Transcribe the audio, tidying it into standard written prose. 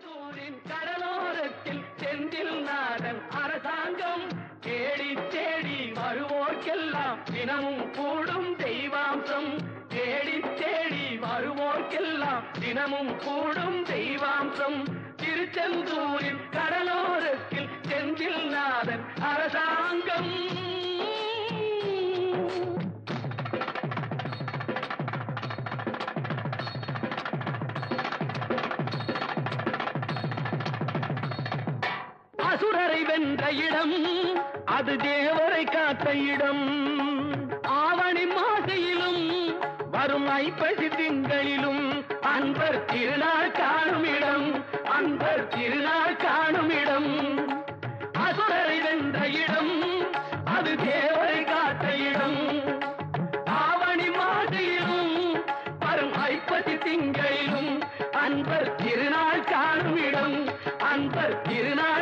திருச்செந்தூரின் கடலோரத்தில் செந்தில் நாதன் அரசாங்கம் தேடி தேடி வருவோர்க்கெல்லாம் தினமும் கூடும் தெய்வாம்சம். தேடி தேடி வருவோர்க்கெல்லாம் தினமும் கூடும் தெய்வாம்சம். திருச்செந்தூரின் கடலோரத்தில் செந்தில் நாதன் அரசாங்கம். அசுரரை வென்ற இடம் அது தேவரை காத்த இடம். ஆவணி மாசையிலும் வரும் ஐப்பசி திங்களிலும் அன்பர் திருநாள் காணும் இடம். அன்பர் திருநாள் காணும் இடம். அசுரரை வென்ற இடம் அது தேவரை காத்த இடம். ஆவணி மாசையிலும் வரும் ஐப்பசி திங்களிலும் அன்பர் திருநாள் காணும் இடம். அன்பர் திருநாள்